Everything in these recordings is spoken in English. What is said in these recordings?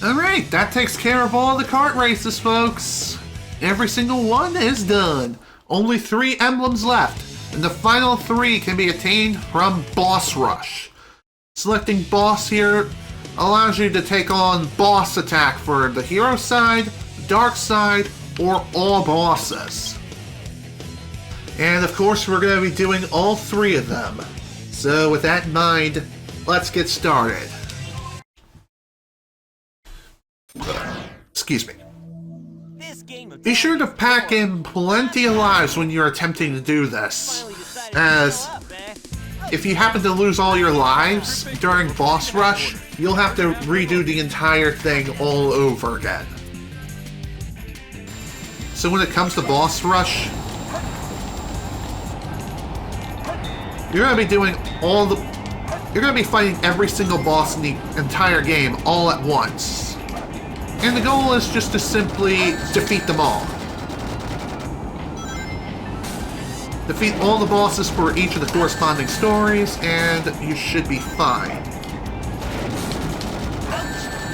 Alright, that takes care of all the kart races, folks. Every single one is done. Only 3 emblems left, and the final 3 can be attained from Boss Rush. Selecting Boss here allows you to take on Boss Attack for the Hero side, Dark side, or all bosses. And of course, we're going to be doing all 3 of them. So with that in mind, let's get started. Excuse me. Be sure to pack in plenty of lives when you're attempting to do this, as if you happen to lose all your lives during Boss Rush, you'll have to redo the entire thing all over again. So when it comes to Boss Rush, you're going to be doing you're going to be fighting every single boss in the entire game all at once. And the goal is just to simply defeat them all. Defeat all the bosses for each of the corresponding stories, and you should be fine.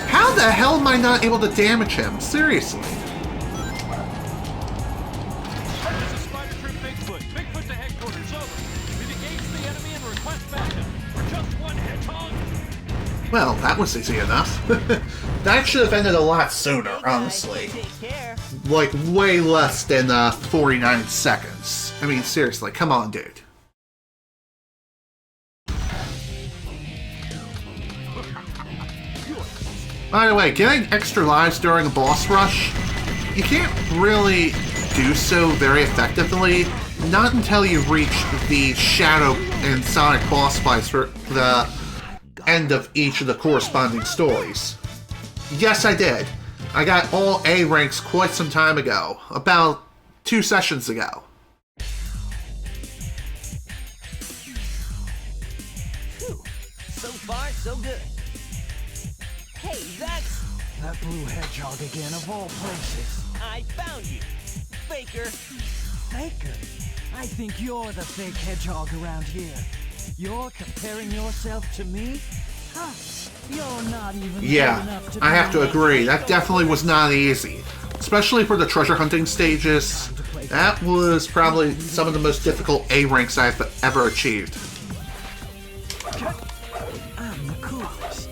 How the hell am I not able to damage him? Seriously. Well, that was easy enough. That should have ended a lot sooner, honestly. Like, way less than 49 seconds. I mean, seriously, come on, dude. By the way, getting extra lives during a boss rush, you can't really do so very effectively, not until you reach the Shadow and Sonic boss fights for the end of each of the corresponding stories. Yes, I did. I got all A ranks quite some time ago, about 2 sessions ago. Whew. So far, so good. Hey, that's... That blue hedgehog again, of all places. I found you, Faker. Faker? I think you're the fake hedgehog around here. You're comparing yourself to me? Huh. You're not even Yeah, enough to I have to agree. That definitely was not easy. Especially for the treasure hunting stages. That was probably some of the most difficult A ranks I've ever achieved. I'm the coolest.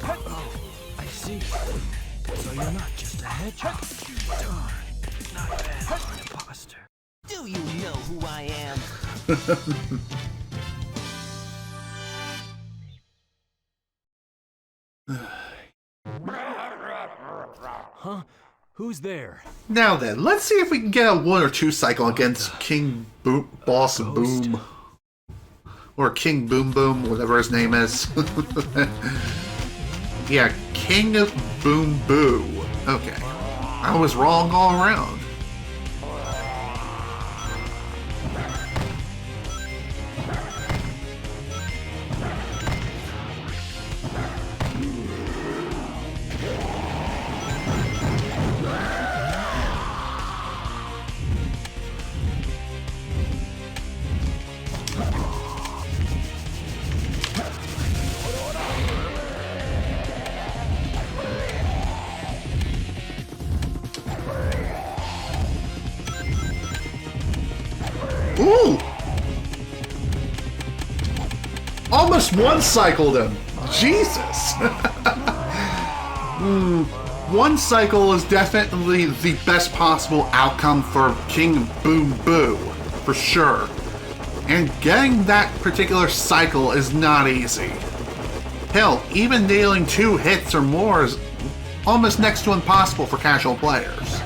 Oh, I see. So you're not just a hedgehog. Darn, not bad for an imposter. Do you know who I am? Huh? Who's there? Now then, let's see if we can get a 1 or 2 cycle against King Boss Boom. Or King Boom Boom, whatever his name is. Yeah, King of Boom Boo. Okay. I was wrong all around. Ooh! Almost one-cycled him! Jesus! One cycle is definitely the best possible outcome for King Boom Boo, for sure. And getting that particular cycle is not easy. Hell, even nailing 2 hits or more is almost next to impossible for casual players.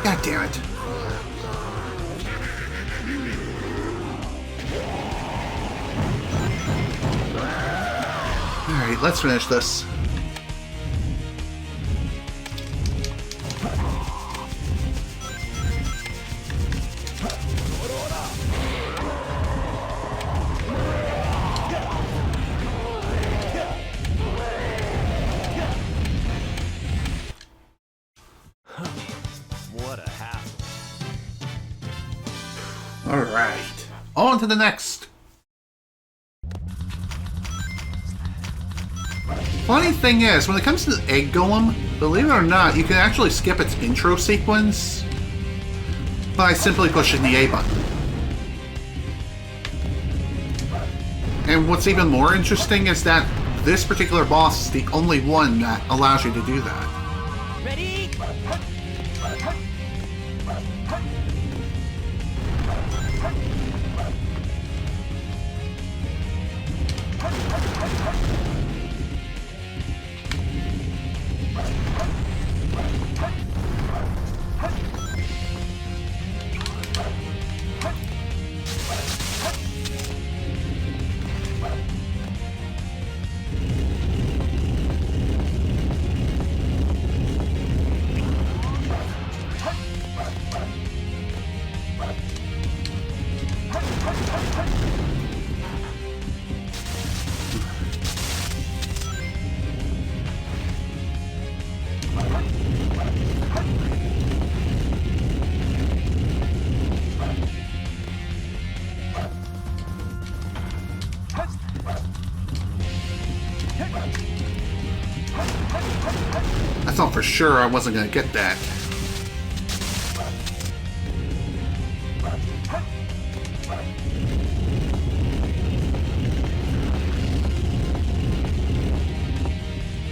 God damn it. Alright, let's finish this. Alright. On to the next. Funny thing is, when it comes to the Egg Golem, believe it or not, you can actually skip its intro sequence by simply pushing the A button. And what's even more interesting is that this particular boss is the only one that allows you to do that. Ready? I thought for sure I wasn't going to get that.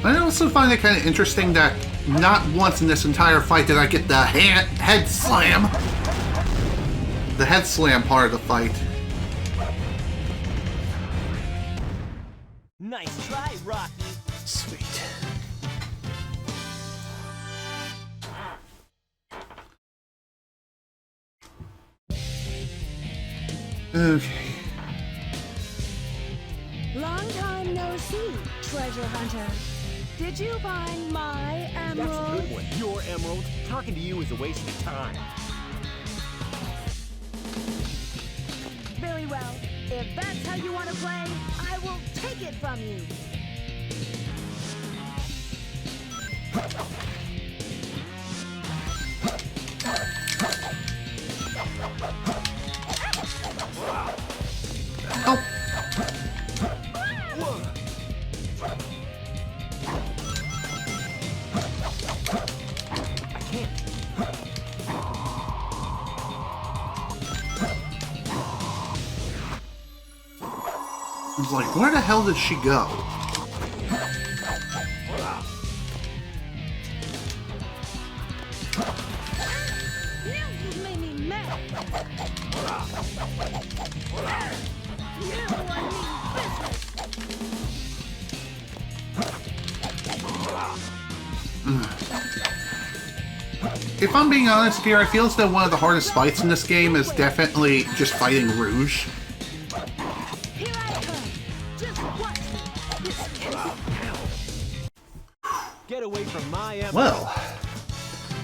I also find it kind of interesting that not once in this entire fight did I get the head slam. The head slam part of the fight. Nice try, Rocky. Sweet. Okay. Long time no see, treasure hunter. Did you find my That's a emerald? good one. Your emerald. Talking to you is a waste of time. Very well. If that's how you want to play, I will take it from you. Oh. I was like, where the hell did she go? Now you made me mad. You I mean business. If I'm being honest here, I feel as though one of the hardest fights in this game is definitely just fighting Rouge. Here I come. Just watch me. This Get away from my emerald. Well,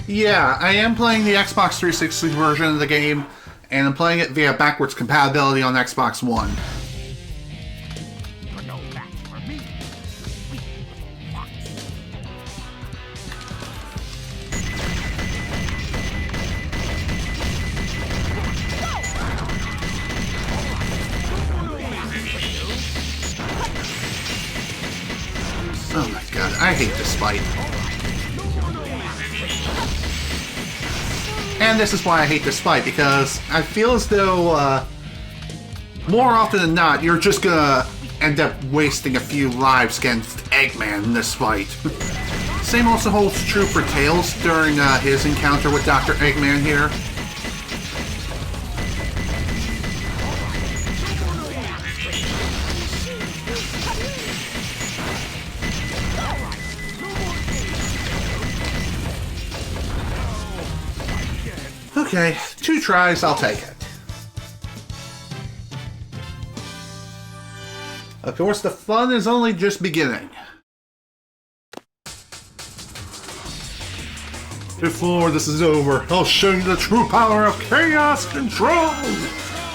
yeah, I am playing the Xbox 360 version of the game, and I'm playing it via backwards compatibility on Xbox One. You're no match for me. Oh my god, I hate this fight. And this is why I hate this fight, because I feel as though, more often than not, you're just gonna end up wasting a few lives against Eggman in this fight. Same also holds true for Tails during his encounter with Dr. Eggman here. Okay, 2 tries, I'll take it. Of course, the fun is only just beginning. Before this is over, I'll show you the true power of chaos control!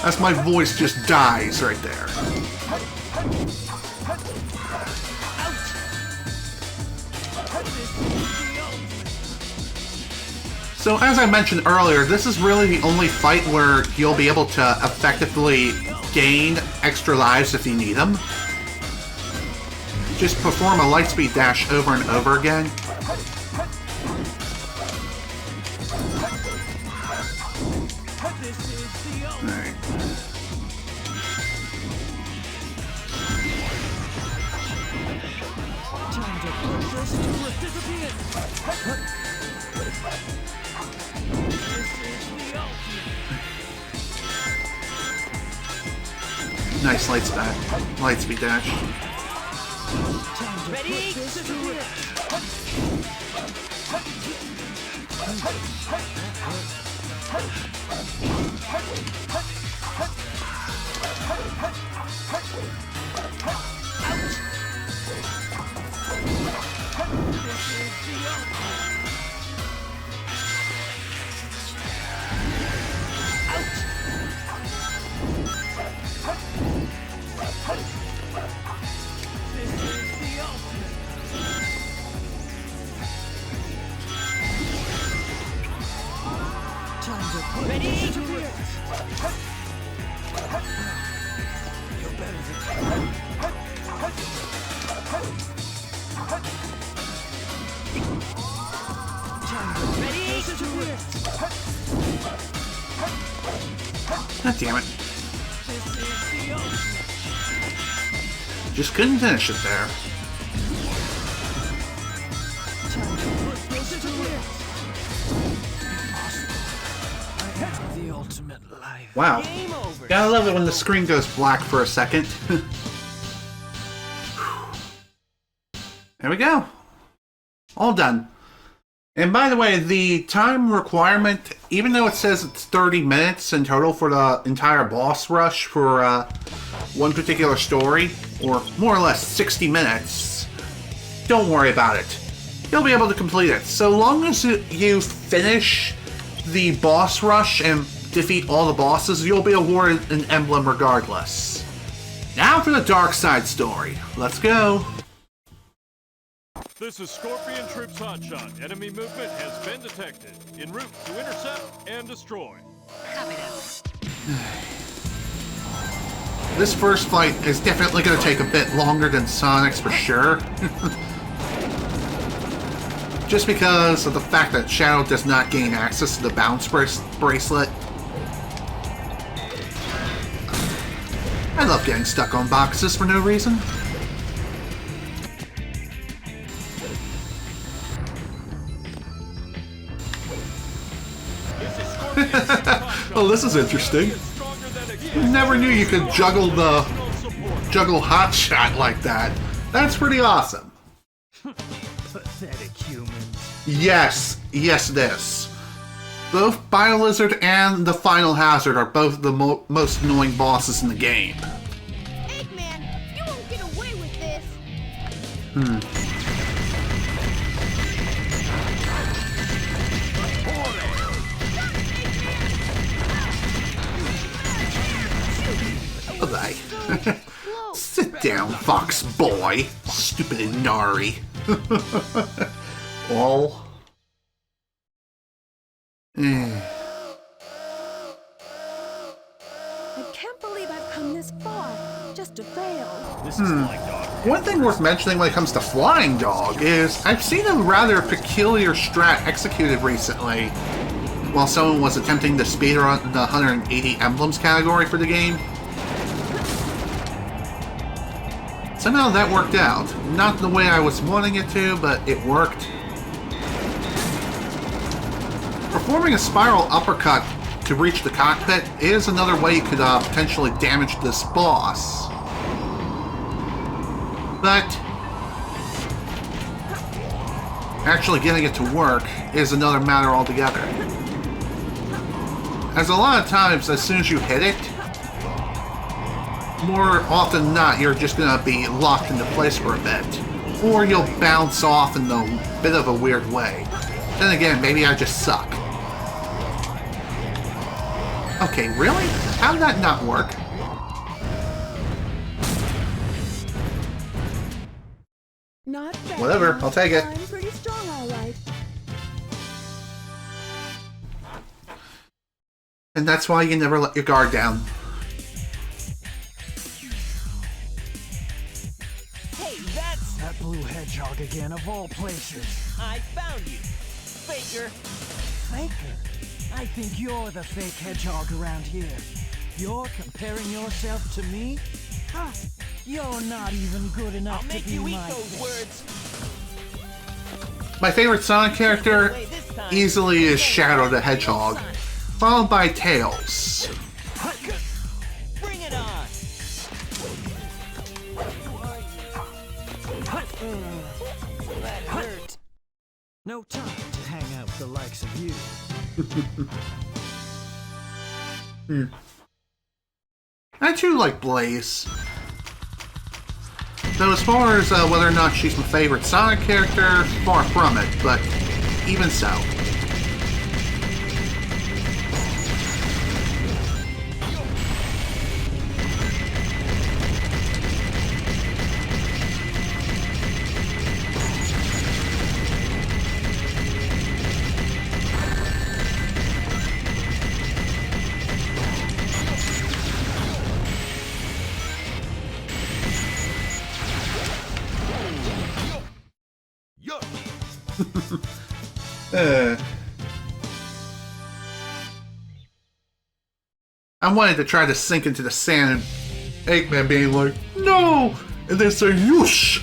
As my voice just dies right there. So as I mentioned earlier, this is really the only fight where you'll be able to effectively gain extra lives if you need them. Just perform a lightspeed dash over and over again. Alright. Nice lightspeed dash. Ready? God damn it. Just couldn't finish it there. The ultimate life. Wow. Gotta love it when the screen goes black for a second. There we go. All done. And by the way, the time requirement, even though it says it's 30 minutes in total for the entire boss rush for one particular story, or more or less 60 minutes, don't worry about it. You'll be able to complete it. So long as you finish the boss rush and defeat all the bosses, you'll be awarded an emblem regardless. Now for the dark side story. Let's go. This is Scorpion Troops Hotshot. Enemy movement has been detected. En route to intercept and destroy. This first fight is definitely going to take a bit longer than Sonic's for sure. Just because of the fact that Shadow does not gain access to the bounce bracelet. I love getting stuck on boxes for no reason. Oh, this is interesting. Never knew you could juggle hot shot like that. That's pretty awesome. Pathetic humans. Yes, it is. Both Biolizard and the Final Hazard are both the most annoying bosses in the game. Eggman, you won't get away with this. Bye. Sit down, fox boy. Stupid Inari. Lol. I can't believe I've come this far just to fail. This is Flying Dog. One thing worth mentioning when it comes to Flying Dog is I've seen a rather peculiar strat executed recently while someone was attempting to speedrun the 180 emblems category for the game. Somehow that worked out. Not the way I was wanting it to, but it worked. Performing a spiral uppercut to reach the cockpit is another way you could potentially damage this boss. But actually getting it to work is another matter altogether. As a lot of times, as soon as you hit it, more often than not, you're just gonna be locked into place for a bit. Or you'll bounce off in a bit of a weird way. Then again, maybe I just suck. Okay, really? How did that not work? Not bad. Whatever, I'll take it. I'm pretty strong, all right. And that's why you never let your guard down. Hey, that's... That blue hedgehog again, of all places. I found you. Faker. Faker? I think you're the fake hedgehog around here. You're comparing yourself to me? Huh? You're not even good enough I'll make to be you eat my those fake. words. My favorite Sonic character easily is Shadow the Hedgehog, followed by Tails. Bring it on. That hurt. No time to hang out with the likes of you. I too like Blaze. Though as far as whether or not she's my favorite Sonic character, far from it, but even so. I wanted to try to sink into the sand and Eggman being like, no! And then say, whoosh!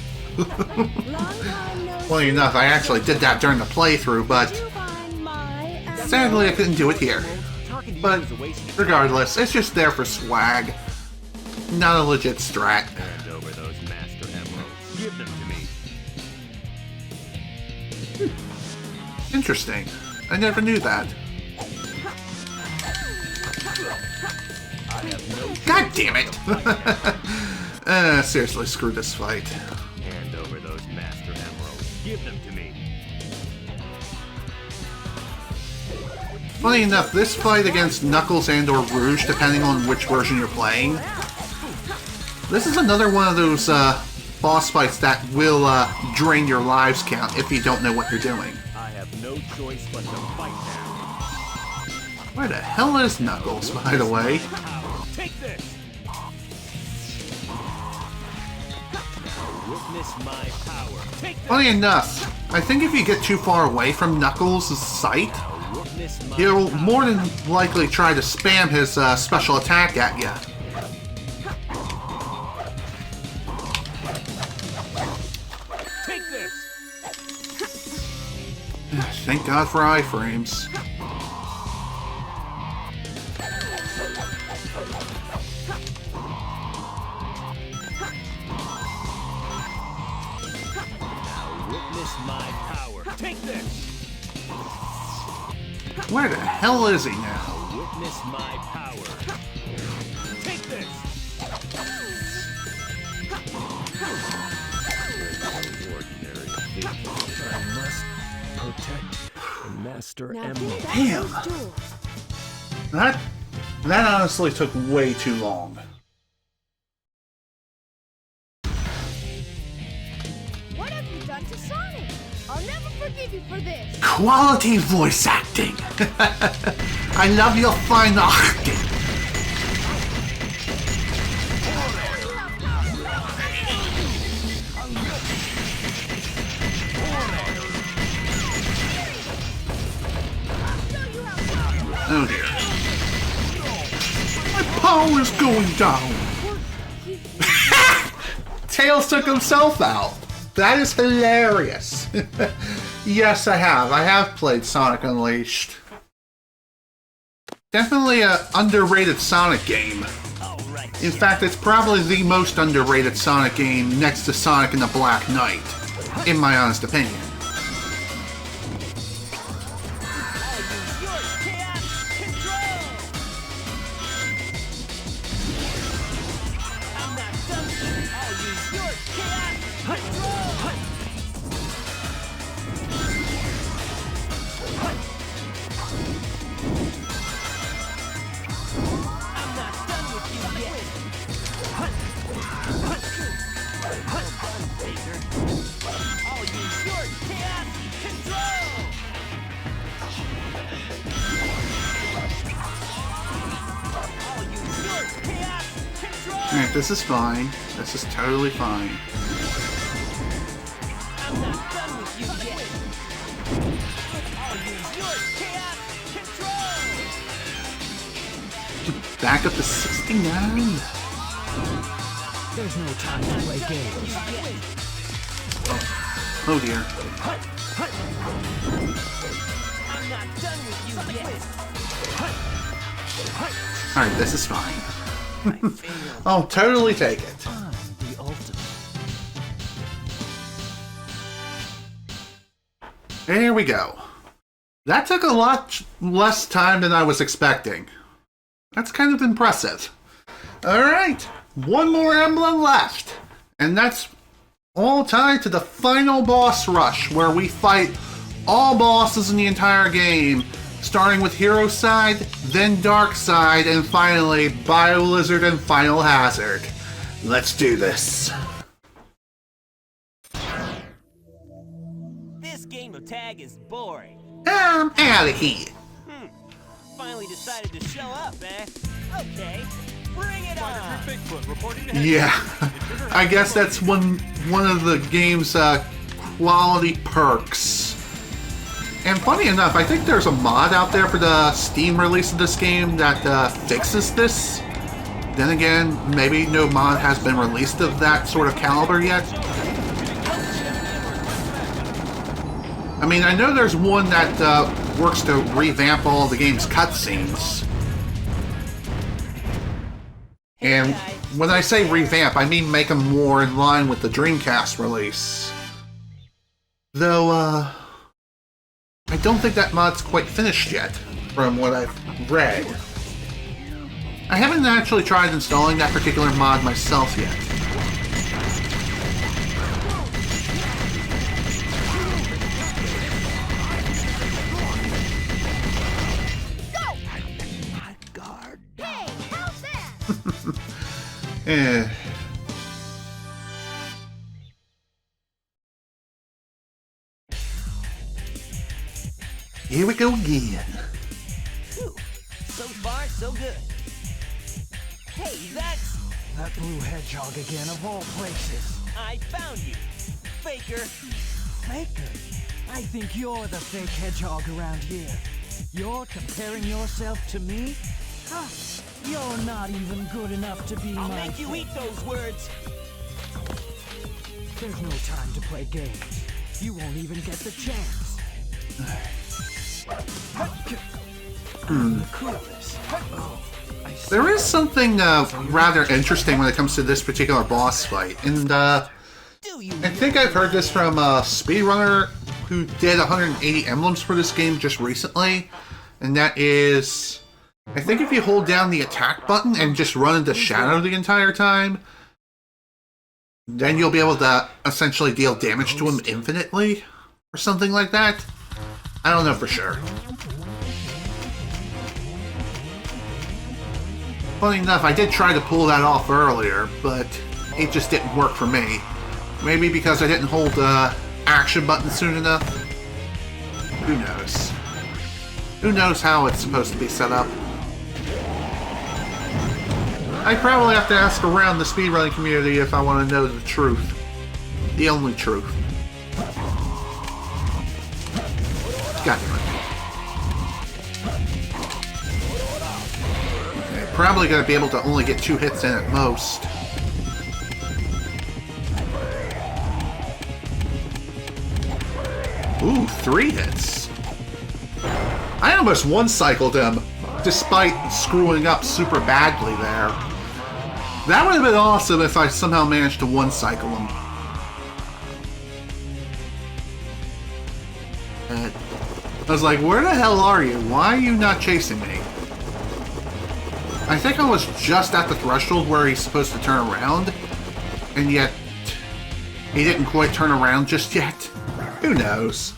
Funny enough, I actually did that during the playthrough, but sadly I couldn't do it here. But regardless, it's just there for swag. Not a legit strat. Hand over those master emeralds. Give them to me. Interesting. I never knew that. God damn it! Seriously, screw this fight. Hand over those master emeralds. Give them to me. Funny enough, this fight against Knuckles and or Rouge, depending on which version you're playing, this is another one of those boss fights that will drain your lives count if you don't know what you're doing. I have no choice but to fight now. Where the hell is Knuckles, by the way? Take this. Witness my power. Take this. Funny enough, I think if you get too far away from Knuckles' sight, Witness my he'll power. more than likely try to spam his special attack at you. Take this. Thank God for iframes. Witness my power. Take this. Where the hell is he now? Witness my power. Take this. Ordinary. I must protect the master Now emblem. give that Damn. those jewels. That honestly took way too long. What have you done to Sonic? I'll never forgive you for this. Quality voice acting. I love your fine acting. Oh dear. My power is going down. Tails took himself out. That is hilarious. Yes, I have. I have played Sonic Unleashed. Definitely an underrated Sonic game. In fact, it's probably the most underrated Sonic game next to Sonic and the Black Knight, in my honest opinion. Alright, this is fine. This is totally fine. I'm not done with you yet. I'll use your chaos control. Back up to 69. There's no time to play games. Oh dear. I'm not done with you yet. Alright, this is fine. I failed. I'll totally take it. I'm the ultimate. There we go. That took a lot less time than I was expecting. That's kind of impressive. Alright, one more emblem left. And that's all tied to the final boss rush, where we fight all bosses in the entire game, starting with Hero Side, then Dark Side, and finally Bio-Lizard and Final Hazard. Let's do this. This game of tag is boring. I'm out of here. Finally decided to show up, eh? Okay, bring it on. Bigfoot reporting to headquarters. Yeah, I guess that's one of the game's quality perks. And funny enough, I think there's a mod out there for the Steam release of this game that fixes this. Then again, maybe no mod has been released of that sort of caliber yet. I mean, I know there's one that works to revamp all the game's cutscenes. And when I say revamp, I mean make them more in line with the Dreamcast release. Though, I don't think that mod's quite finished yet, from what I've read. I haven't actually tried installing that particular mod myself yet. Guard. Hey, how's that? Eh. Here we go again. Phew. So far, so good. Hey, that's... That blue hedgehog again, of all places. I found you, faker. Faker? I think you're the fake hedgehog around here. You're comparing yourself to me? Huh. You're not even good enough to be I'll my make you fake. eat those words. There's no time to play games. You won't even get the chance. I'm the coolest. Oh, I see. There is something rather interesting when it comes to this particular boss fight, and Do you I think I've heard this from a speedrunner who did 180 emblems for this game just recently, and that is, I think if you hold down the attack button and just run into Shadow the entire time, then you'll be able to essentially deal damage to him infinitely, or something like that. I don't know for sure. Funny enough, I did try to pull that off earlier, but it just didn't work for me. Maybe because I didn't hold the action button soon enough? Who knows? Who knows how it's supposed to be set up? I probably have to ask around the speedrunning community if I want to know the truth. The only truth. Got it. Okay, probably gonna be able to only get 2 hits in at most. Ooh, 3 hits. I almost one-cycled him, despite screwing up super badly there. That would have been awesome if I somehow managed to one-cycle him. I was like, where the hell are you? Why are you not chasing me? I think I was just at the threshold where he's supposed to turn around, and yet he didn't quite turn around just yet. Who knows?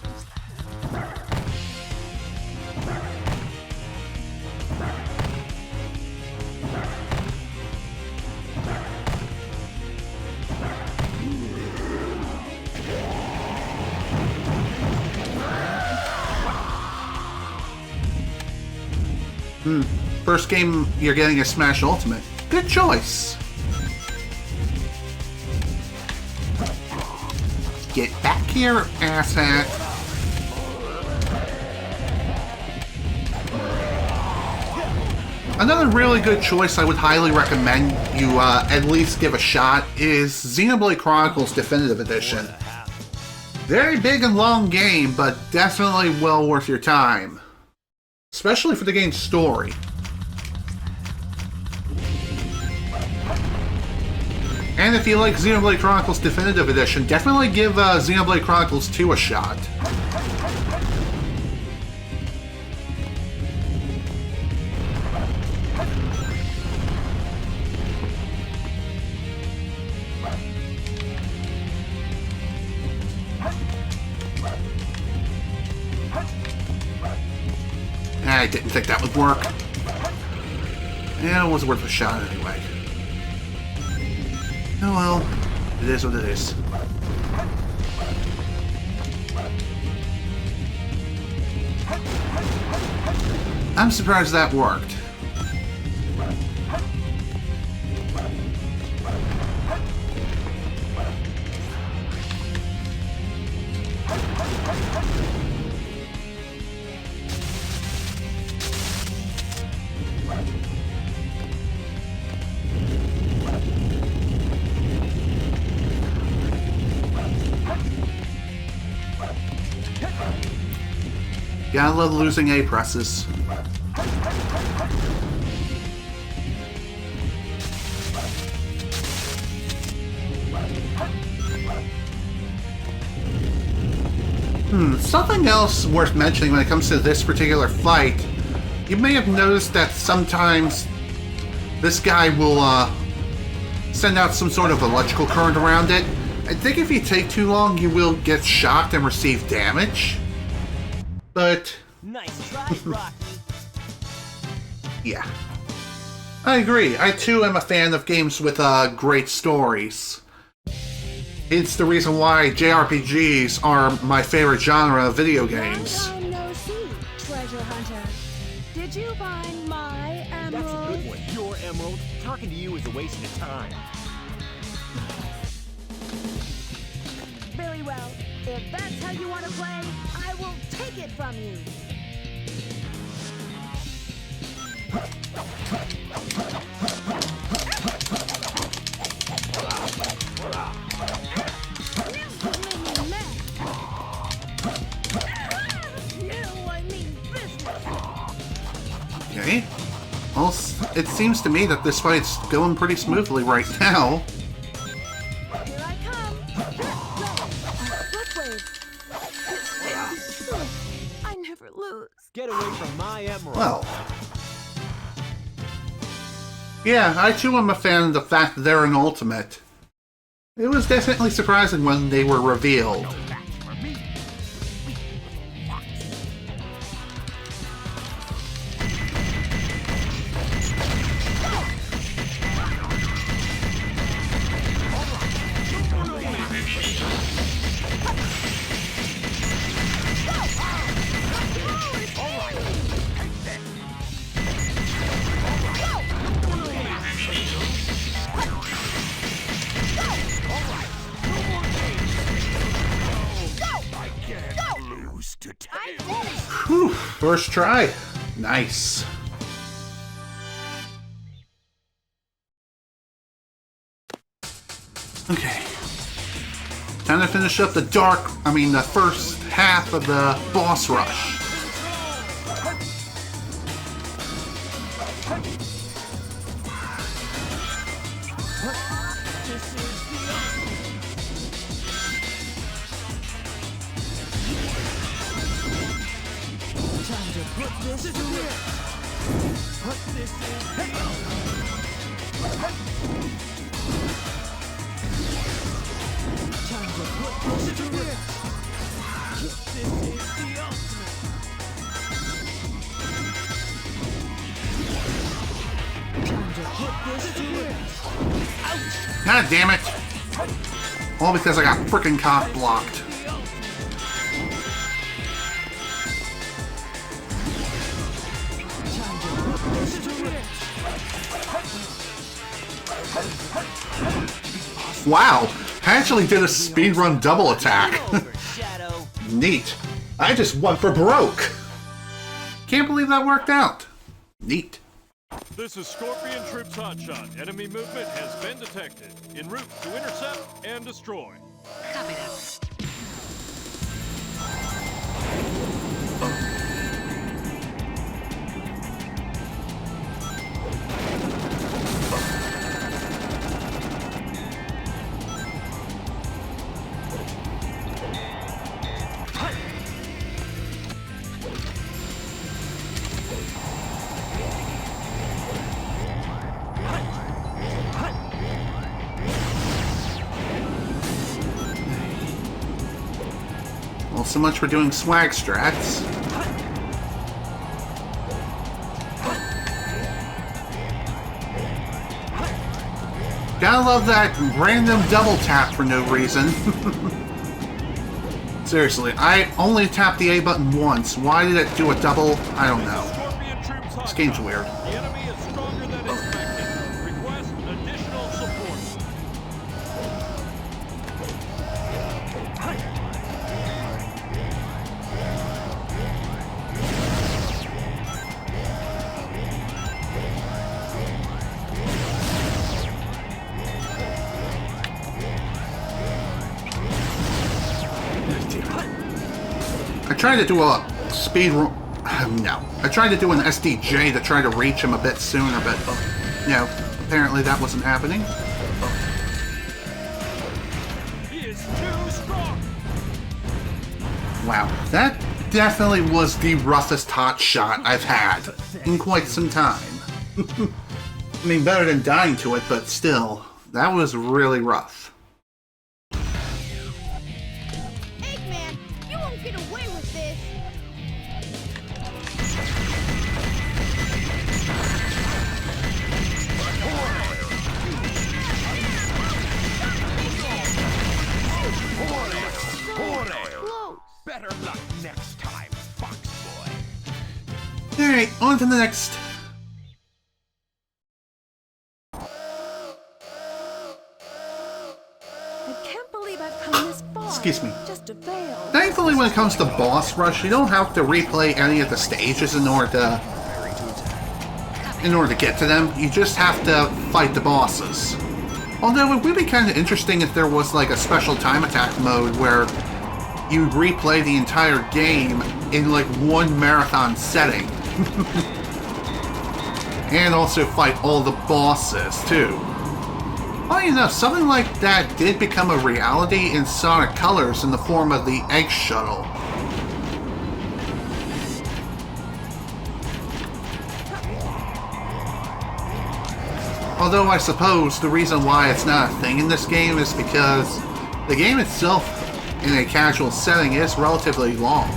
First game you're getting a Smash Ultimate. Good choice. Get back here, asshat. Another really good choice I would highly recommend you at least give a shot is Xenoblade Chronicles Definitive Edition. Very big and long game, but definitely well worth your time. Especially for the game's story. And if you like Xenoblade Chronicles Definitive Edition, definitely give Xenoblade Chronicles 2 a shot. I didn't think that would work. Yeah, it was worth a shot anyway. Oh well, it is what it is. I'm surprised that worked. Gotta love losing A presses. Something else worth mentioning when it comes to this particular fight. You may have noticed that sometimes this guy will send out some sort of electrical current around it. I think if you take too long, you will get shocked and receive damage. But Nice try, Rocky. yeah, I agree. I too am a fan of games with great stories. It's the reason why JRPGs are my favorite genre of video games. Long time no see, treasure hunter. Did you find my emerald? That's a good one. Your emerald. Talking to you is a waste of time. Very well. If that's how you want to play, I will take it from you. Okay. Well, it seems to me that this fight's going pretty smoothly right now. Here I come. Flip wave. I never lose. Get away from my emerald. Well. Yeah, I too am a fan of the fact that they're an ultimate. It was definitely surprising when they were revealed. Whew, first try. Nice. Okay. Time to finish up the the first half of the boss rush. God damn it! All because I got frickin' cock blocked. Wow, I actually did a speedrun double attack. Over, Shadow. Neat. I just went for broke. Can't believe that worked out. Neat. This is Scorpion Troops Hotshot. Enemy movement has been detected. En route to intercept and destroy. Copy that. Well, so much for doing swag strats. Gotta love that random double tap for no reason. Seriously, I only tapped the A button once. Why did it do a double? I don't know. Scorpion Troops Hotshot. This game's weird. The enemy is stronger than expected. Request additional support. I tried to do a speed run. No. I tried to do an SDJ to try to reach him a bit sooner, but, apparently that wasn't happening. He is too strong. Wow. That definitely was the roughest hot shot I've had in quite some time. I mean, better than dying to it, but still, that was really rough. Eggman, you won't get away with this. Close. Better luck next time, Fox Boy. Alright, on to the next. I can't believe I've come this far. Excuse me. Just to fail. Thankfully, when it comes to boss rush, you don't have to replay any of the stages in order to get to them. You just have to fight the bosses. Although it would be kind of interesting if there was like a special time attack mode where you replay the entire game in like one marathon setting. And also fight all the bosses too. Funny enough, something like that did become a reality in Sonic Colors in the form of the Egg Shuttle. Although I suppose the reason why it's not a thing in this game is because the game itself in a casual setting is relatively long.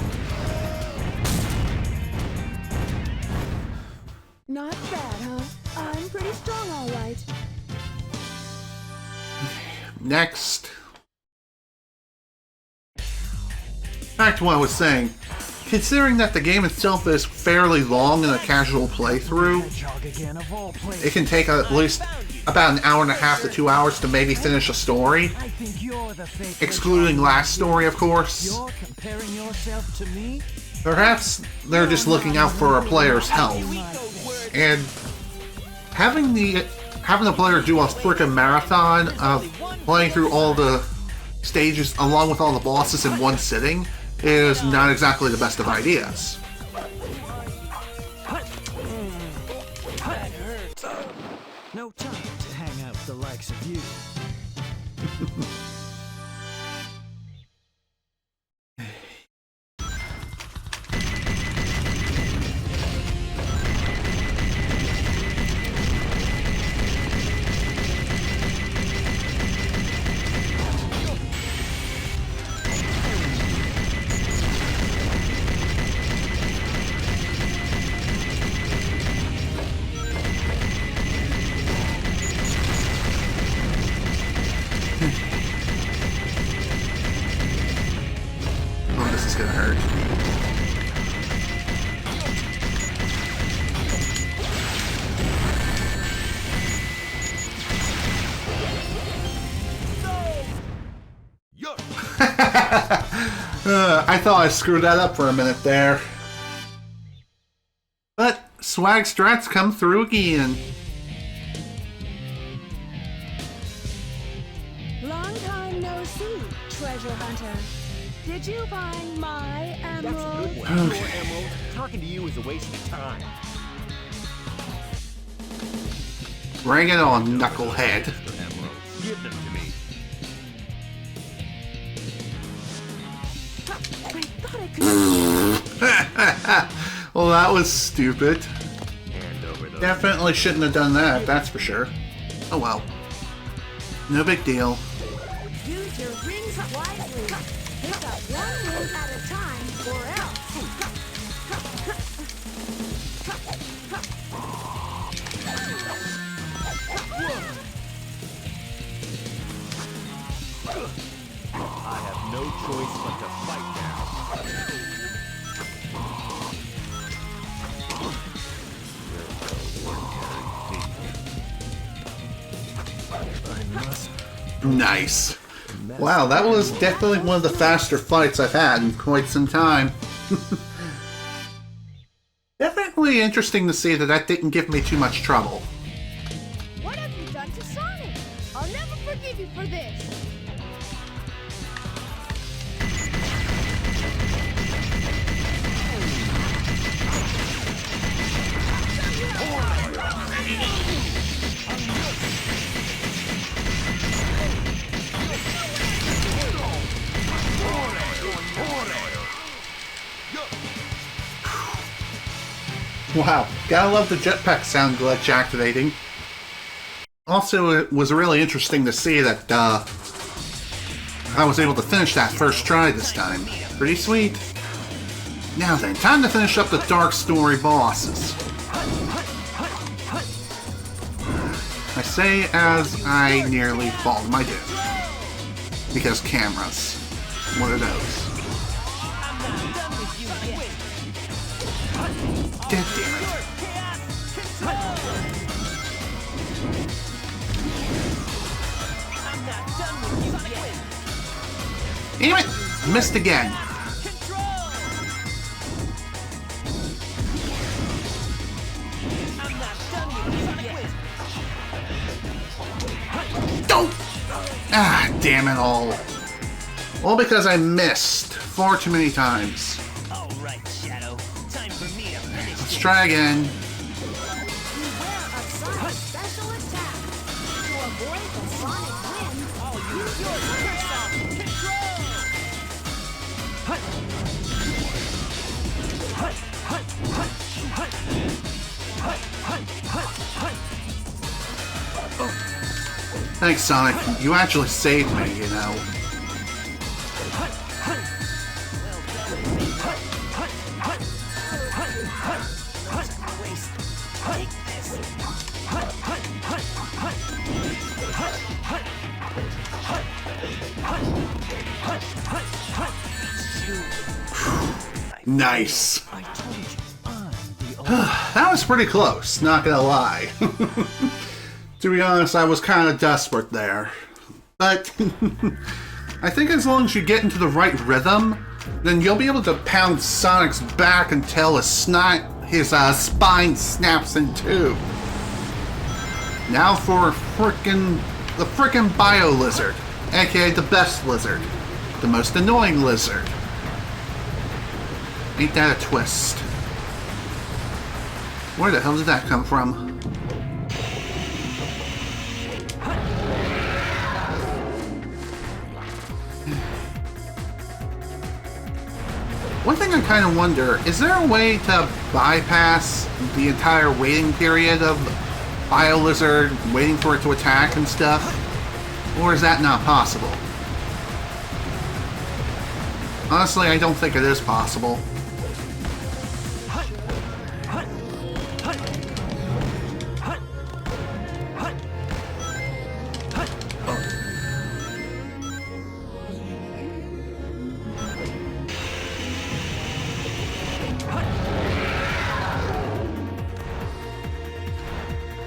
Not bad, huh? I'm pretty strong, all right. Next. Back to what I was saying. Considering that the game itself is fairly long in a casual playthrough, it can take at least about an hour and a half to 2 hours to maybe finish a story. Excluding last story, of course. You're comparing yourself to me? Perhaps they're just looking out for a player's health. And having the player do a freaking marathon of playing through all the stages along with all the bosses in one sitting is not exactly the best of ideas. No time to hang out with the likes of you. I thought I screwed that up for a minute there. But swag strats come through again. Long time no see, treasure hunter. Did you find my That's a emerald? good one. Your emerald. Talking to you is a waste of time. Bring it on, knucklehead. Emeralds. Give them to me. I thought I could. Well, that was stupid. Hand over those. Definitely shouldn't have done that, that's for sure. Oh well. No big deal. Use your rings wisely. Pick up one ring at a time, or else. I have no choice but to fight now. Nice. Wow, that was definitely one of the faster fights I've had in quite some time. Definitely interesting to see that that didn't give me too much trouble. What have you done to Sonic? I'll never forgive you for this. Wow, gotta love the jetpack sound glitch activating. Also, it was really interesting to see that I was able to finish that first try this time. Pretty sweet. Now then, time to finish up the Dark Story bosses. I say as I nearly fall to my doom. Because cameras. What are those? God damn it. Damn it! Missed again. Don't! Ah, damn it all. All because I missed far too many times. All right, Shadow. Time for me to finish. Let's try again. Beware of Sonic's special attack. To avoid the Sonic wind, I'll use your personal control. Thanks, Sonic. You actually saved me, you know. Take this. Nice. That was pretty close, not gonna lie. To be honest, I was kind of desperate there. But I think as long as you get into the right rhythm, then you'll be able to pound Sonic's back until his spine snaps in two. Now for the frickin' Bio Lizard, aka the best lizard, the most annoying lizard. Ain't that a twist? Where the hell did that come from? One thing I kind of wonder, is there a way to bypass the entire waiting period of Bio Lizard, waiting for it to attack and stuff? Or is that not possible? Honestly, I don't think it is possible.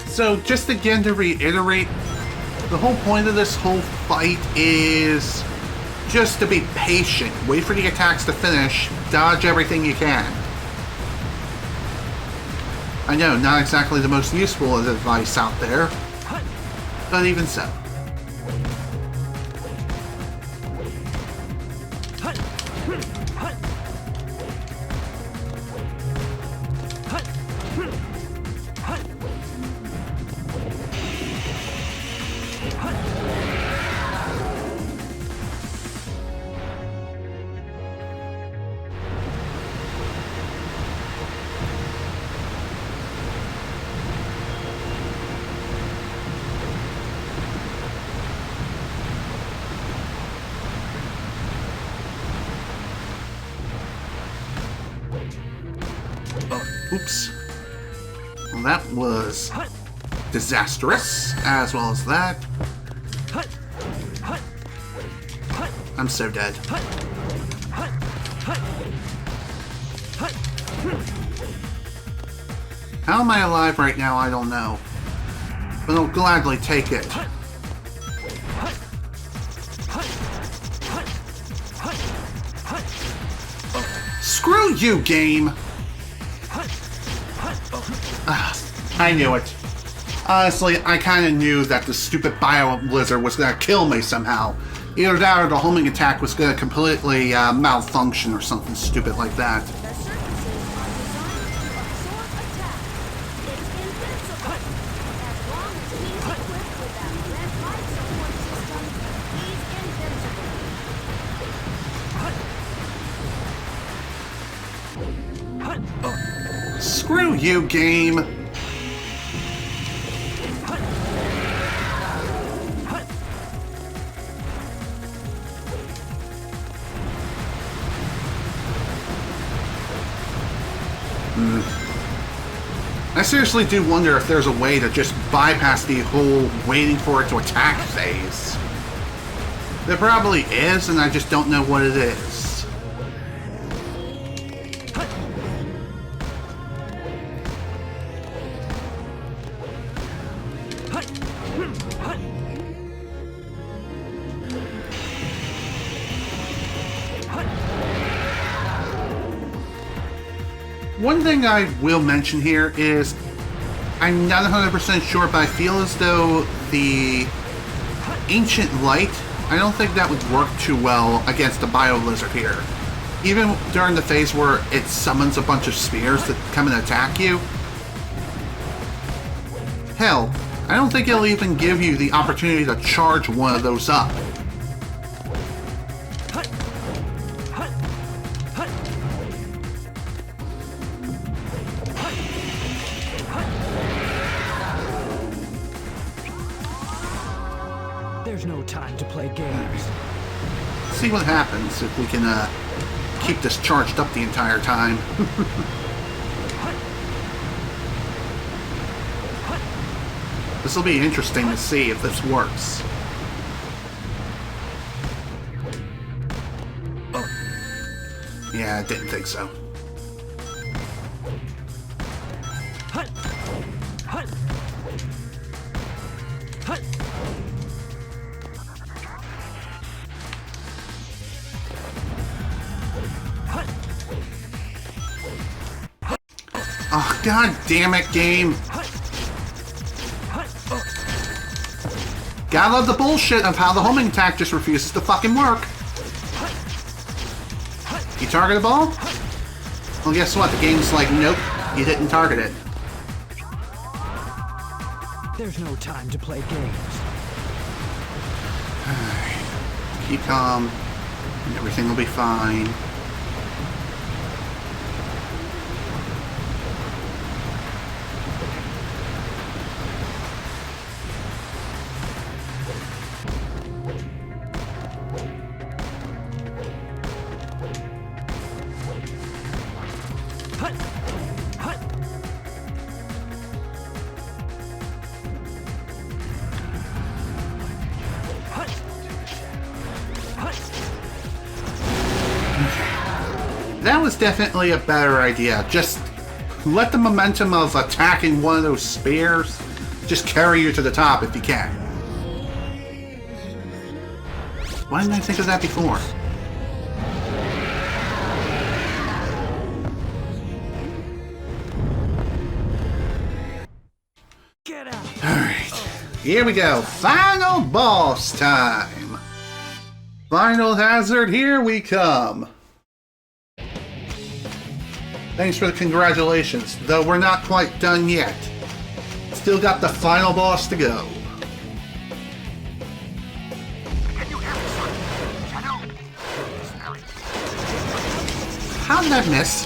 So, just again to reiterate, the whole point of this whole fight is just to be patient. Wait for the attacks to finish. Dodge everything you can. I know, not exactly the most useful advice out there, but even so. Oops. Well, that was disastrous, as well as that. I'm so dead. How am I alive right now? I don't know. But I'll gladly take it. Screw you, game! I knew it. Honestly, I kind of knew that the stupid bio blizzard was going to kill me somehow. Either that or the homing attack was going to completely malfunction or something stupid like that. The surfaces are designed to absorb attack. It's invincible. As long as he's equipped with that red light support system, he's invincible. Screw you, game! I seriously do wonder if there's a way to just bypass the whole waiting for it to attack phase. There probably is, and I just don't know what it is. One thing I will mention here is, I'm not 100% sure, but I feel as though the Ancient Light, I don't think that would work too well against the Bio Lizard here. Even during the phase where it summons a bunch of spears that come and attack you. Hell, I don't think it'll even give you the opportunity to charge one of those up. There's no time to play games. See what happens if we can keep this charged up the entire time. This will be interesting to see if this works. Yeah, I didn't think so. Oh, god damn it, game. Gotta love the bullshit of how the homing attack just refuses to fucking work. You target a ball? Well, guess what? The game's like, nope, you didn't target it. There's no time to play games. Keep calm, and everything will be fine. That was definitely a better idea. Just let the momentum of attacking one of those spears just carry you to the top if you can. Why didn't I think of that before? Get out! Alright, here we go. Final boss time. Final hazard, here we come. Thanks for the congratulations, though we're not quite done yet. Still got the final boss to go. How did that miss?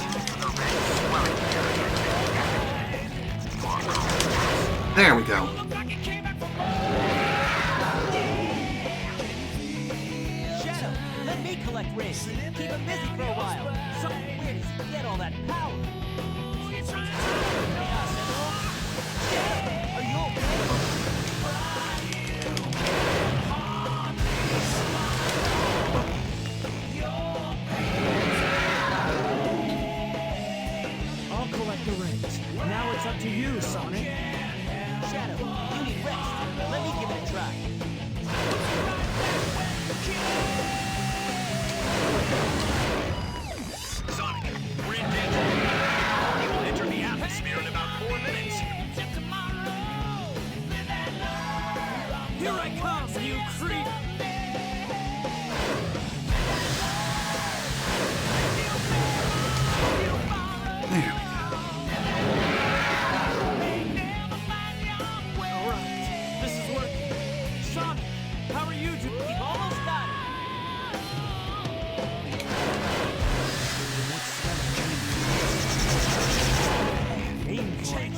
There we go. Shadow, let me collect rings. Keep him busy for a while. So where does he get all that power? Are you okay? I'll collect the rings. Now it's up to you, Sonic. Shadow, you need rest. Let me give it a try. Sonic, we're in danger. He will enter the atmosphere in about 4 minutes. Here I come, you creep! There we go. Alright, this is working. Sonic, how are you doing? We've almost got it. Aim for it. Take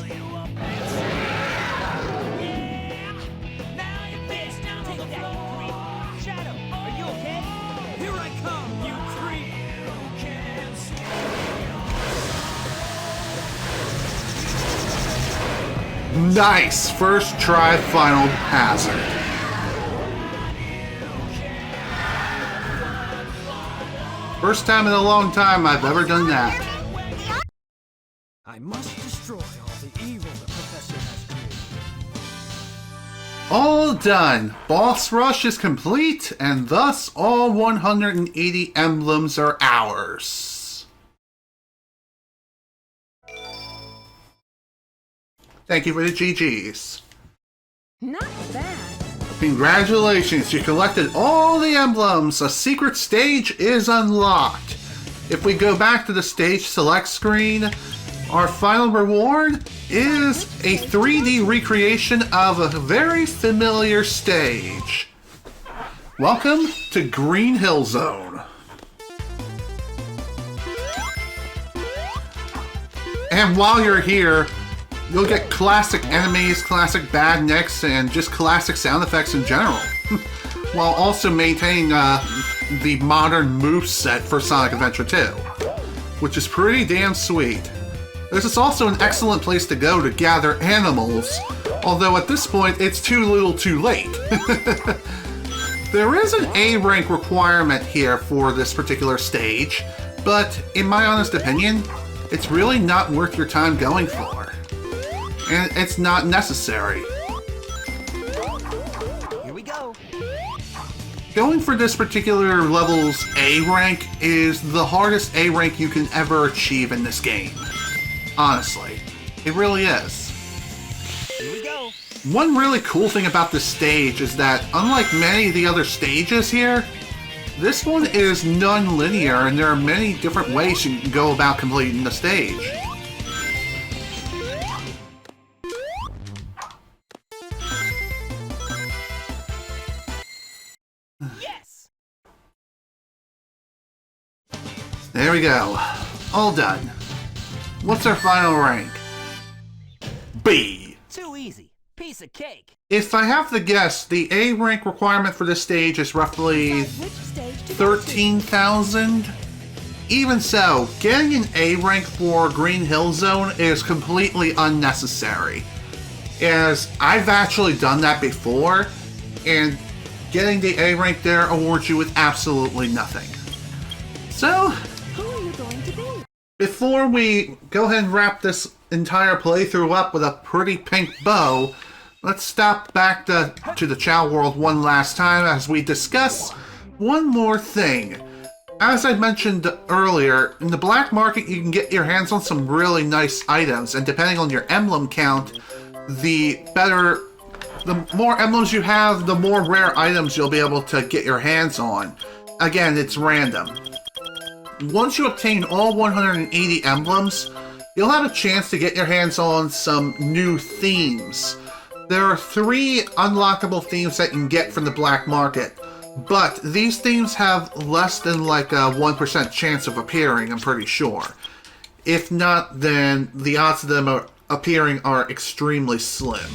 that, you creep. Shadow, are you okay? Here I come, you creep! Nice! First try final hazard. First time in a long time I've ever done that. I must destroy all the evil the Professor has created. All done. Boss rush is complete, and thus all 180 emblems are ours. Thank you for the GGs. Not bad. Congratulations, you collected all the emblems. A secret stage is unlocked. If we go back to the stage select screen, our final reward is a 3D recreation of a very familiar stage. Welcome to Green Hill Zone. And while you're here, you'll get classic enemies, classic badniks, and just classic sound effects in general. While also maintaining the modern moveset for Sonic Adventure 2. Which is pretty damn sweet. This is also an excellent place to go to gather animals, although at this point it's too little too late. There is an A rank requirement here for this particular stage, but in my honest opinion, it's really not worth your time going for. And it's not necessary. Here we go. Going for this particular level's A rank is the hardest A rank you can ever achieve in this game. Honestly, it really is. Here we go. One really cool thing about this stage is that, unlike many of the other stages here, this one is non-linear and there are many different ways you can go about completing the stage. Yes. There we go. All done. What's our final rank? B. Too easy. Piece of cake. If I have to guess, the A rank requirement for this stage is roughly Which stage to go to? 13,000. Even so, getting an A rank for Green Hill Zone is completely unnecessary, as I've actually done that before, and getting the A rank there awards you with absolutely nothing. So, Who are you going to be? before we go ahead and wrap this entire playthrough up with a pretty pink bow, let's stop back to the Chow World one last time as we discuss one more thing. As I mentioned earlier, in the black market you can get your hands on some really nice items, and depending on your emblem count, the more emblems you have, the more rare items you'll be able to get your hands on. Again, it's random. Once you obtain all 180 emblems, you'll have a chance to get your hands on some new themes. There are 3 unlockable themes that you can get from the black market, but these themes have less than like a 1% chance of appearing, I'm pretty sure. If not, then the odds of them appearing are extremely slim.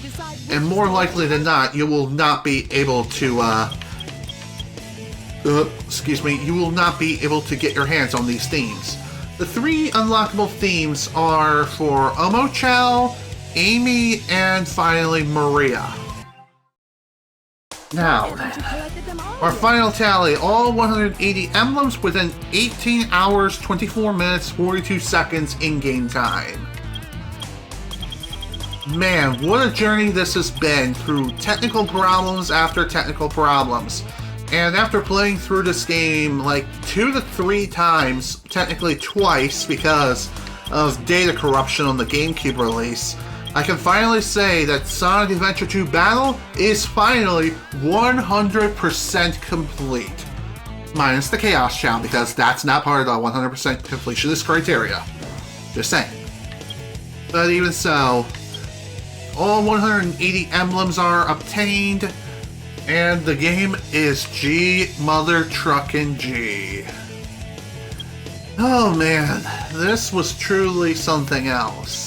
And more likely than not, you will not be able to, you will not be able to get your hands on these themes. The 3 unlockable themes are for Omochel, Amy, and finally Maria. Now then, our final tally, all 180 emblems within 18 hours, 24 minutes, 42 seconds in-game time. Man, what a journey this has been through technical problems after technical problems. And after playing through this game like 2 to 3 times, technically twice because of data corruption on the GameCube release, I can finally say that Sonic Adventure 2 Battle is finally 100% complete. Minus the Chaos Challenge, because that's not part of the 100% completionist criteria. Just saying. But even so, all 180 emblems are obtained, and the game is G mother truckin' G. Oh man, this was truly something else.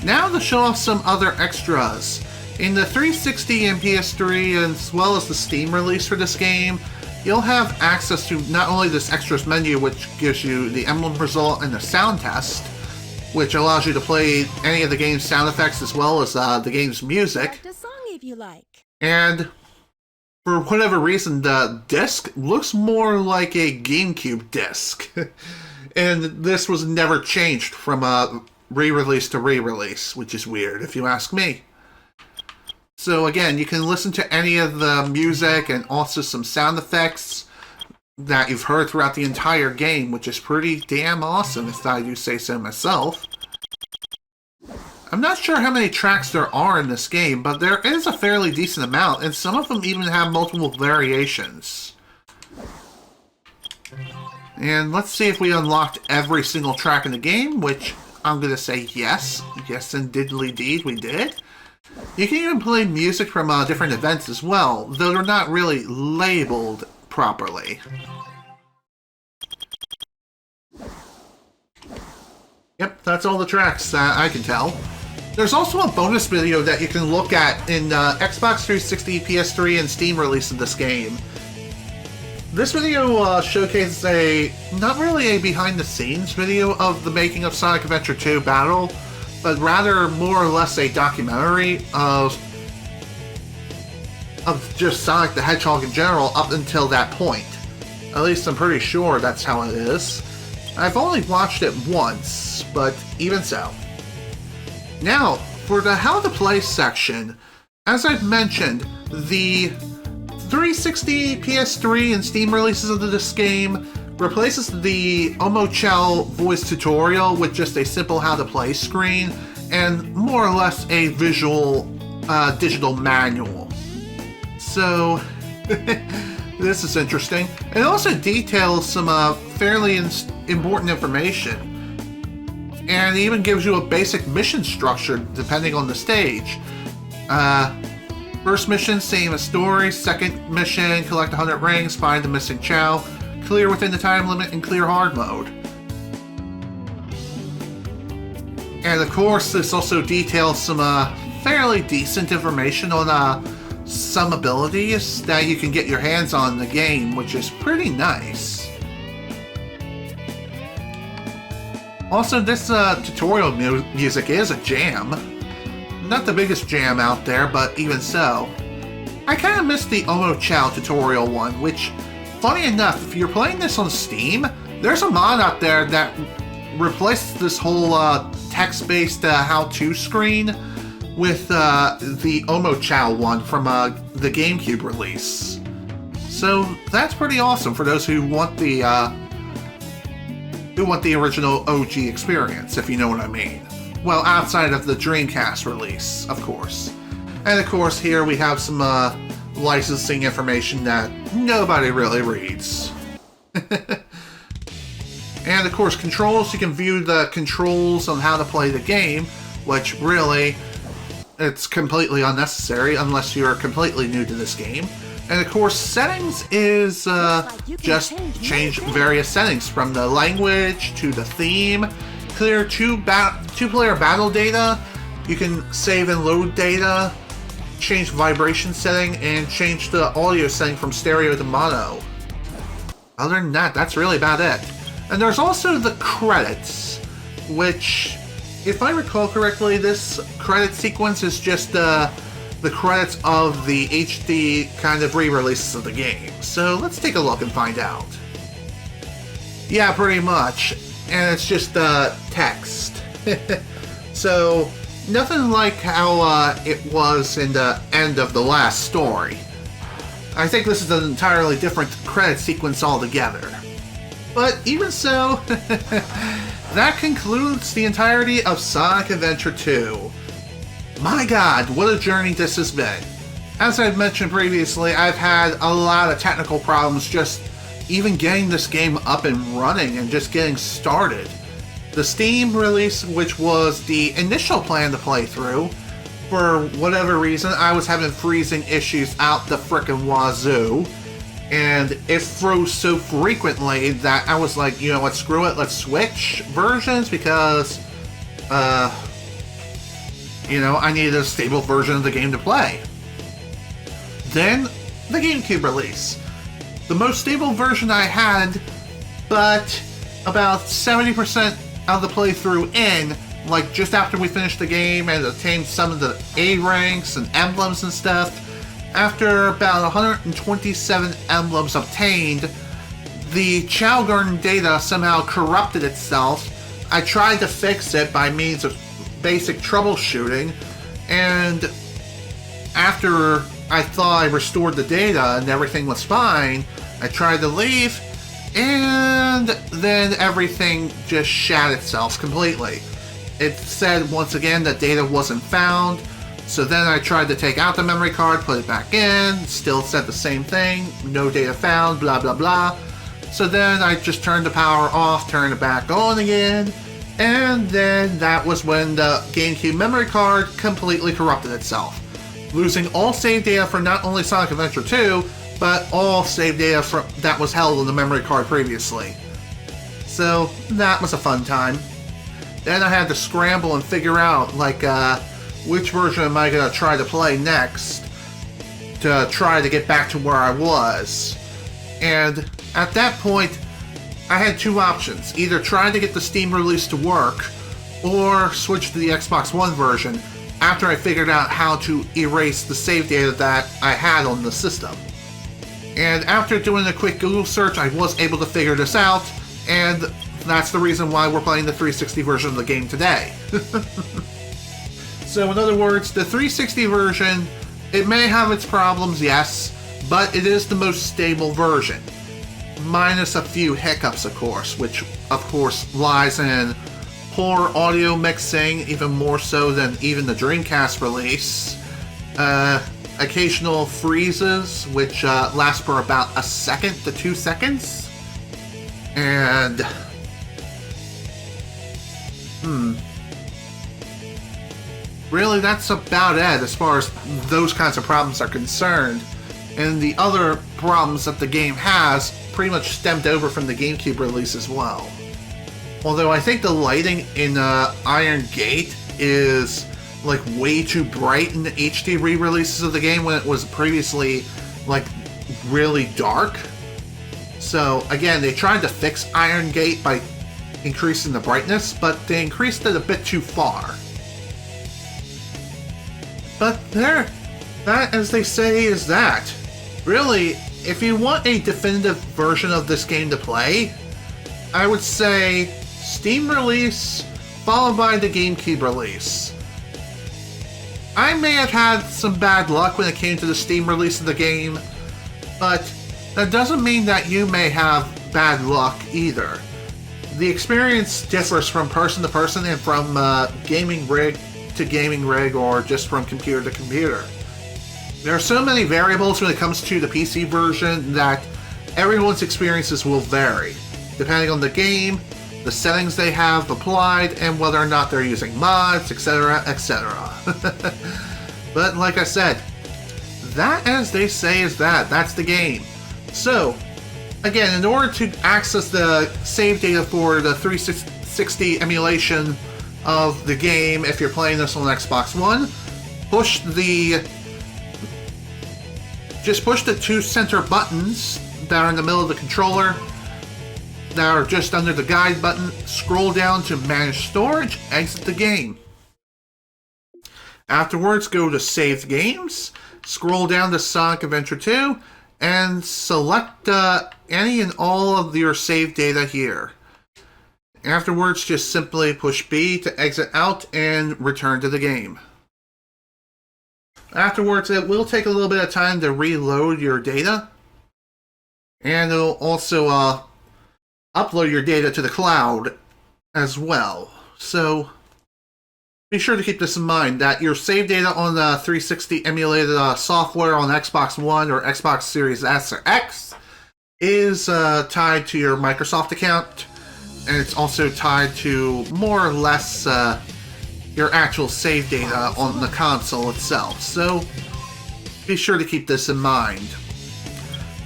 Now to show off some other extras. In the 360 and PS3, as well as the Steam release for this game, you'll have access to not only this extras menu, which gives you the emblem result and the sound test, which allows you to play any of the game's sound effects as well as the game's music. A song if you like. And for whatever reason, the disc looks more like a GameCube disc. And this was never changed from re-release to re-release, which is weird if you ask me. So again, you can listen to any of the music and also some sound effects that you've heard throughout the entire game, which is pretty damn awesome if I do say so myself. I'm not sure how many tracks there are in this game, but there is a fairly decent amount, and some of them even have multiple variations. And let's see if we unlocked every single track in the game, which I'm going to say yes. Yes, and diddly deed, we did. You can even play music from different events as well, though they're not really labeled properly. Yep, that's all the tracks I can tell. There's also a bonus video that you can look at in Xbox 360, PS3, and Steam release of this game. This video showcases not really a behind-the-scenes video of the making of Sonic Adventure 2 Battle, but rather more or less a documentary of just Sonic the Hedgehog in general up until that point. At least I'm pretty sure that's how it is. I've only watched it once, but even so. Now, for the How to Play section, as I've mentioned, the 360, PS3, and Steam releases of this game replaces the Omochel voice tutorial with just a simple how to play screen and more or less a visual digital manual. So, this is interesting. It also details some fairly important information, and it even gives you a basic mission structure depending on the stage. First mission, same as story. Second mission, collect 100 rings, find the missing Chow, clear within the time limit, and clear hard mode. And of course, this also details some fairly decent information on some abilities that you can get your hands on in the game, which is pretty nice. Also, this tutorial music is a jam. Not the biggest jam out there, but even so. I kind of missed the Omochel tutorial one, which, funny enough, if you're playing this on Steam, there's a mod out there that replaces this whole text-based how-to screen with the Omochel one from the GameCube release. So that's pretty awesome for those who want the original OG experience, if you know what I mean. Well, outside of the Dreamcast release, of course. And of course, here we have some licensing information that nobody really reads. And of course, controls. You can view the controls on how to play the game, which really, it's completely unnecessary unless you're completely new to this game. And of course, settings is just change various settings from the language to the theme. Clear two-player battle data. You can save and load data, change vibration setting, and change the audio setting from stereo to mono. Other than that, that's really about it. And there's also the credits, which, if I recall correctly, this credit sequence is just the credits of the HD kind of re-releases of the game. So let's take a look and find out. Yeah, pretty much. And it's just text. So, nothing like how it was in the end of the last story. I think this is an entirely different credit sequence altogether. But even so, that concludes the entirety of Sonic Adventure 2. My god, what a journey this has been. As I've mentioned previously, I've had a lot of technical problems just even getting this game up and running and just getting started. The Steam release, which was the initial plan to play through, for whatever reason, I was having freezing issues out the frickin' wazoo. And it froze so frequently that I was like, you know what, screw it, let's switch versions because, you know, I needed a stable version of the game to play. Then, the GameCube release. The most stable version I had, but about 70% of the playthrough in, like just after we finished the game and attained some of the A ranks and emblems and stuff, after about 127 emblems obtained, the Chow Garden data somehow corrupted itself. I tried to fix it by means of basic troubleshooting, and after I thought I restored the data and everything was fine, I tried to leave, and then everything just shat itself completely. It said once again that data wasn't found. So then I tried to take out the memory card, put it back in, still said the same thing, no data found, blah blah blah. So then I just turned the power off, turned it back on again, and then that was when the GameCube memory card completely corrupted itself, losing all save data for not only Sonic Adventure 2, but all save data that was held on the memory card previously. So that was a fun time. Then I had to scramble and figure out, like, which version am I going to try to play next to try to get back to where I was. And at that point, I had two options. Either try to get the Steam release to work, or switch to the Xbox One version after I figured out how to erase the save data that I had on the system. And after doing a quick Google search, I was able to figure this out, and that's the reason why we're playing the 360 version of the game today. So in other words, the 360 version, it may have its problems, yes, but it is the most stable version. Minus a few hiccups, of course, which of course lies in poor audio mixing, even more so than even the Dreamcast release. Occasional freezes, which last for about a second to 2 seconds. And really, that's about it as far as those kinds of problems are concerned. And the other problems that the game has pretty much stemmed over from the GameCube release as well. Although I think the lighting in Iron Gate is like way too bright in the HD re-releases of the game when it was previously like really dark. So again, they tried to fix Iron Gate by increasing the brightness, but they increased it a bit too far. But there, that, as they say, is that. Really, if you want a definitive version of this game to play, I would say Steam release, followed by the GameCube release. I may have had some bad luck when it came to the Steam release of the game, but That doesn't mean that you may have bad luck either. The experience differs from person to person and from gaming rig to gaming rig or just from computer to computer. There are so many variables when it comes to the PC version that everyone's experiences will vary, depending on the game, the settings they have applied, and whether or not they're using mods, etc., etc. But like I said, that, as they say, is that's the game. So, again, in order to access the save data for the 360 emulation of the game, if you're playing this on Xbox One, just push the two center buttons that are in the middle of the controller that are just under the guide button, scroll down to manage storage, exit the game. Afterwards, go to saved games, scroll down to Sonic Adventure 2, and select any and all of your saved data here. Afterwards, just simply push B to exit out and return to the game. Afterwards, it will take a little bit of time to reload your data, and it'll also upload your data to the cloud as well. So be sure to keep this in mind, that your save data on the 360 emulated software on Xbox One or Xbox Series S or X is tied to your Microsoft account, and it's also tied to more or less your actual save data on the console itself. So be sure to keep this in mind.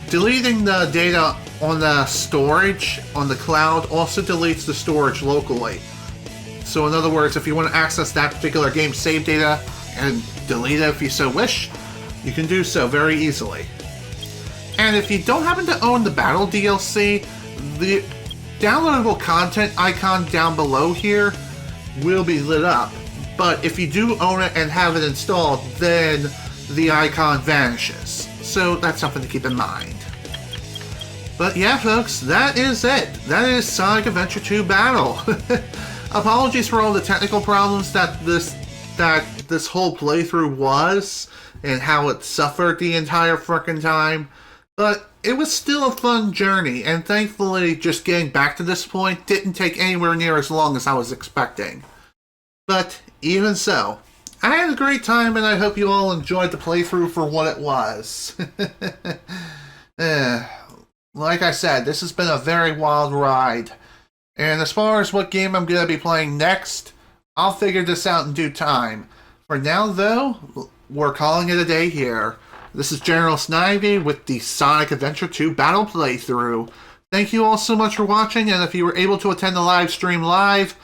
Deleting the data on the storage on the cloud also deletes the storage locally. So in other words, if you want to access that particular game's save data and delete it if you so wish, you can do so very easily. And if you don't happen to own the Battle DLC, the downloadable content icon down below here will be lit up. But if you do own it and have it installed, then the icon vanishes. So that's something to keep in mind. But yeah, folks, that is it. That is Sonic Adventure 2 Battle. Apologies for all the technical problems that this whole playthrough was, and how it suffered the entire frickin' time. But it was still a fun journey, and thankfully just getting back to this point didn't take anywhere near as long as I was expecting. But even so, I had a great time, and I hope you all enjoyed the playthrough for what it was. Like I said, this has been a very wild ride. And as far as what game I'm going to be playing next, I'll figure this out in due time. For now, though, we're calling it a day here. This is General Snivy with the Sonic Adventure 2 Battle Playthrough. Thank you all so much for watching, and if you were able to attend the live stream live,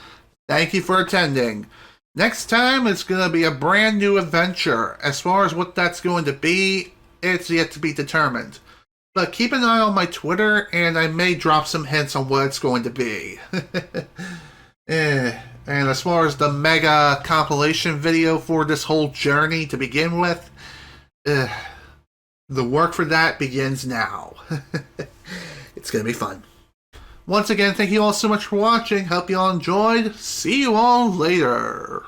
thank you for attending. Next time, it's going to be a brand new adventure. As far as what that's going to be, it's yet to be determined. But keep an eye on my Twitter, and I may drop some hints on what it's going to be. And as far as the mega compilation video for this whole journey to begin with, the work for that begins now. It's going to be fun. Once again, thank you all so much for watching. Hope you all enjoyed. See you all later.